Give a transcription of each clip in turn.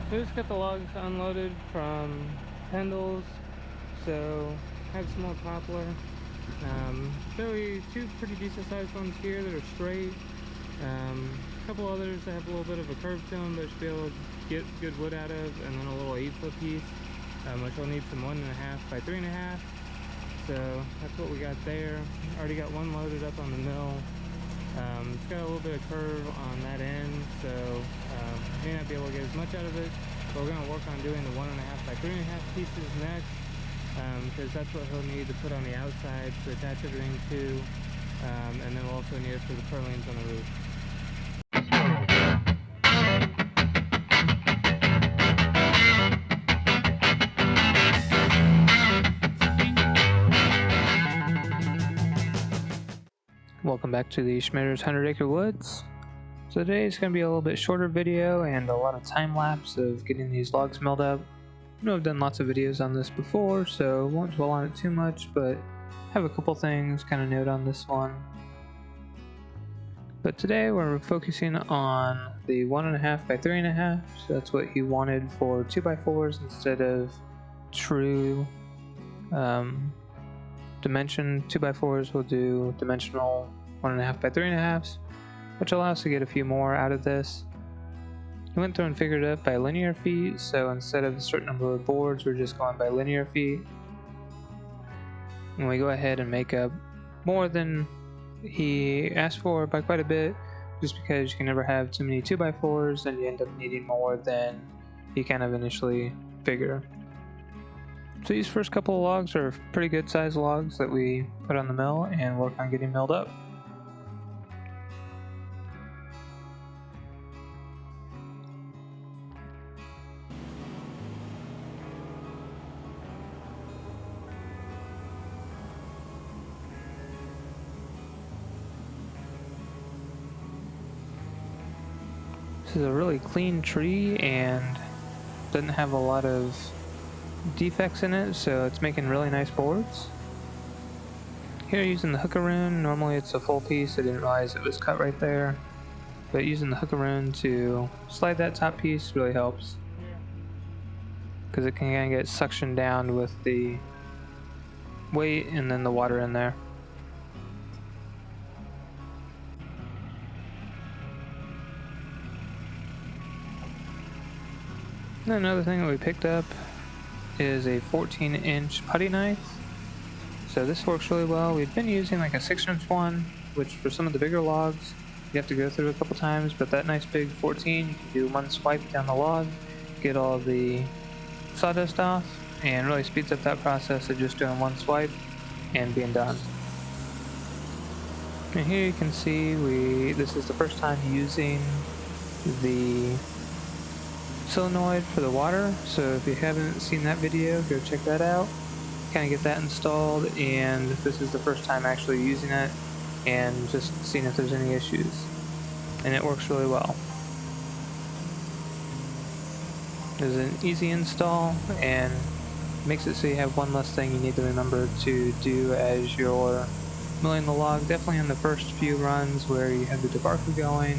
So I just got the logs unloaded from Pendle's. So I have some more Poplar. Two pretty decent sized ones here that are straight. A couple others that have a little bit of a curve to them, but should be able to get good wood out of, and then a little 8-foot piece, which I'll need some 1.5 by 3.5. So that's what we got there. Already got one loaded up on the mill. It's got a little bit of curve on that end, so may not be able to get as much out of it, but we're going to work on doing the 1.5 by 3.5 pieces next, because that's what he'll need to put on the outside to attach everything to, and then we'll also need it for the purlins on the roof. Welcome back to the Schmitter's 100-acre woods. So today is going to be a little bit shorter video and a lot of time lapse of getting these logs milled up. I know I've done lots of videos on this before, so won't dwell on it too much, but I have a couple things kind of note on this one. But today we're focusing on the 1.5 by 3.5, so that's what he wanted for 2x4s instead of true dimension 2x4s. We'll do dimensional 1.5 by 3.5s, which allows us to get a few more out of this. We went through and figured it out by linear feet, so instead of a certain number of boards, we're just going by linear feet. And we go ahead and make up more than he asked for by quite a bit, just because you can never have too many 2x4s and you end up needing more than he kind of initially figured. So these first couple of logs are pretty good sized logs that we put on the mill and work on getting milled up. This is a really clean tree and doesn't have a lot of defects in it, so it's making really nice boards. Here using the hookaroon, normally it's a full piece, I didn't realize it was cut right there, but using the hookaroon to slide that top piece really helps, because it can kind of get suctioned down with the weight and then the water in there. And another thing that we picked up is a 14-inch putty knife. So this works really well. We've been using like a 6-inch one, which for some of the bigger logs you have to go through a couple times, but that nice big 14, you can do one swipe down the log, get all the sawdust off, and really speeds up that process of just doing one swipe and being done. And here you can see this is the first time using the solenoid for the water, so if you haven't seen that video, go check that out. Kind of get that installed, and this is the first time actually using it and just seeing if there's any issues, and it works really well. It's an easy install and makes it so you have one less thing you need to remember to do as you're milling the log. Definitely in the first few runs where you have the debarker going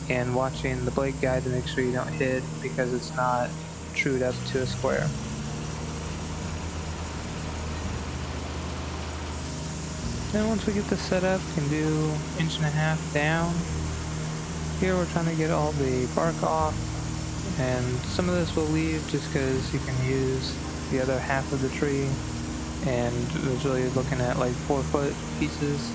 and watching the blade guide to make sure you don't hit because it's not trued up to a square. Then once we get this set up, we can do 1.5 inches down. Here we're trying to get all the bark off, and some of this we'll leave just because you can use the other half of the tree, and it was really looking at like 4-foot pieces.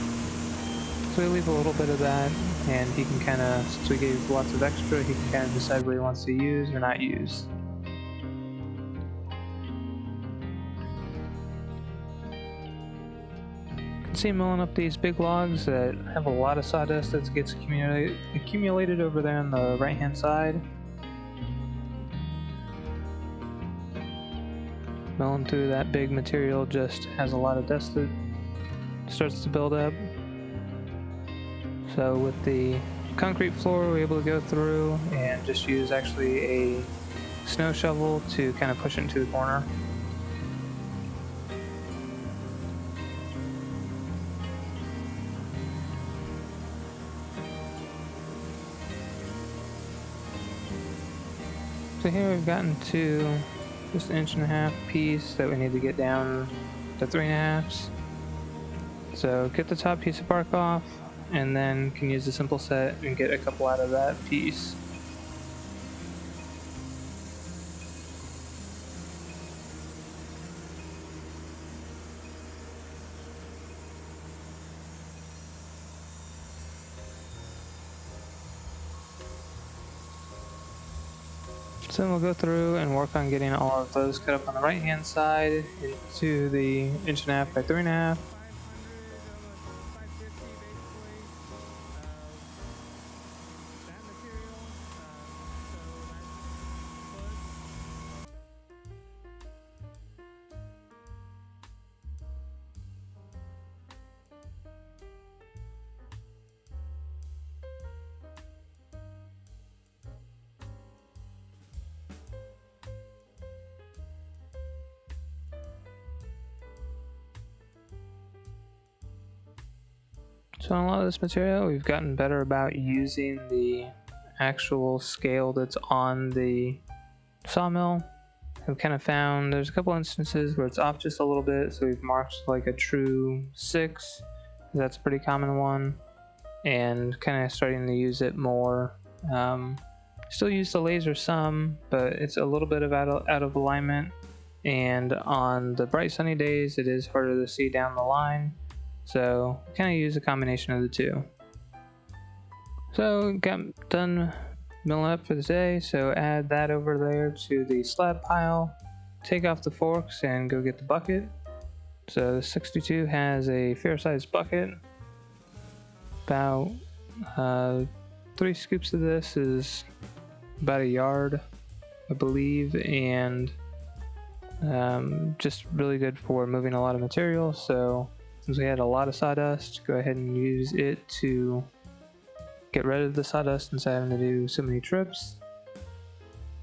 So we leave a little bit of that, and he can kind of, since we gave lots of extra, he can kind of decide what he wants to use or not use. You can see milling up these big logs that have a lot of sawdust that gets accumulated over there on the right hand side. Milling through that big material just has a lot of dust that starts to build up. So with the concrete floor, we're able to go through and just use actually a snow shovel to kind of push it into the corner. So here we've gotten to just an 1.5 inch piece that we need to get down to 3.5. So get the top piece of bark off, and then can use the simple set and get a couple out of that piece. So then we'll go through and work on getting all of those cut up on the right hand side into the 1.5 inch by 3.5. So on a lot of this material, we've gotten better about using the actual scale that's on the sawmill. We've kind of found there's a couple instances where it's off just a little bit, so we've marked like a true 6. That's a pretty common one, and kind of starting to use it more. Still use the laser some, but it's a little bit of out of alignment, and on the bright sunny days it is harder to see down the line. So kind of use a combination of the two. So got done milling up for the day, so add that over there to the slab pile, take off the forks and go get the bucket. So the 62 has a fair sized bucket. About 3 scoops of this is about a yard, I believe, and just really good for moving a lot of material. So since we had a lot of sawdust, go ahead and use it to get rid of the sawdust instead of having to do so many trips.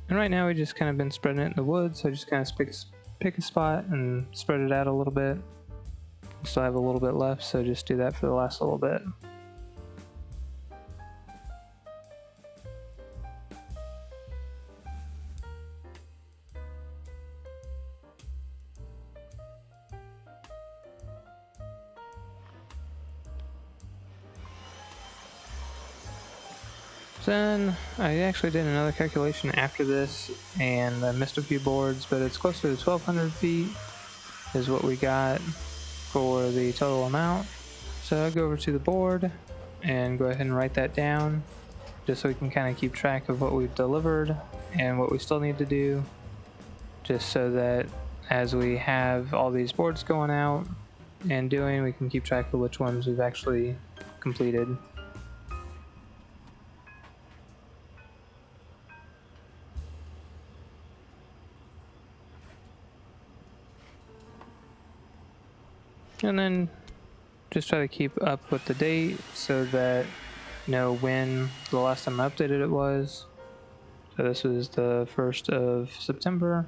And right now we just kind of been spreading it in the wood, so just kind of pick a spot and spread it out a little bit. Still have a little bit left, so just do that for the last little bit. Then I actually did another calculation after this, and I missed a few boards, but it's closer to 1,200 feet is what we got for the total amount. So I'll go over to the board and go ahead and write that down, just so we can kind of keep track of what we've delivered and what we still need to do, just so that as we have all these boards going out and doing, we can keep track of which ones we've actually completed. And then just try to keep up with the date so that you know when the last time I updated it was. So this was the 1st of September.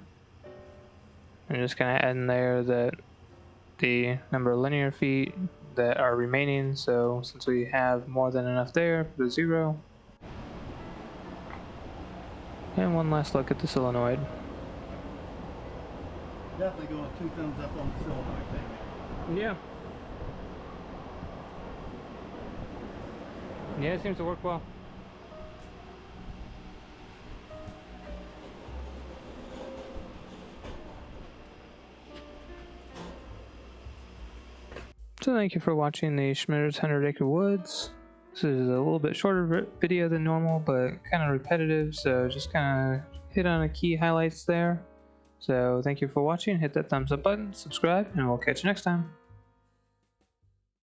And just kind of add in there that the number of linear feet that are remaining. So since we have more than enough there, put a 0. And one last look at the solenoid. Definitely going 2 thumbs up on the solenoid thing. Yeah. Yeah, it seems to work well. So thank you for watching the Schmitter's 100 Acre Woods. This is a little bit shorter video than normal, but kind of repetitive, so just kind of hit on the key highlights there. So thank you for watching, hit that thumbs up button, subscribe, and we'll catch you next time.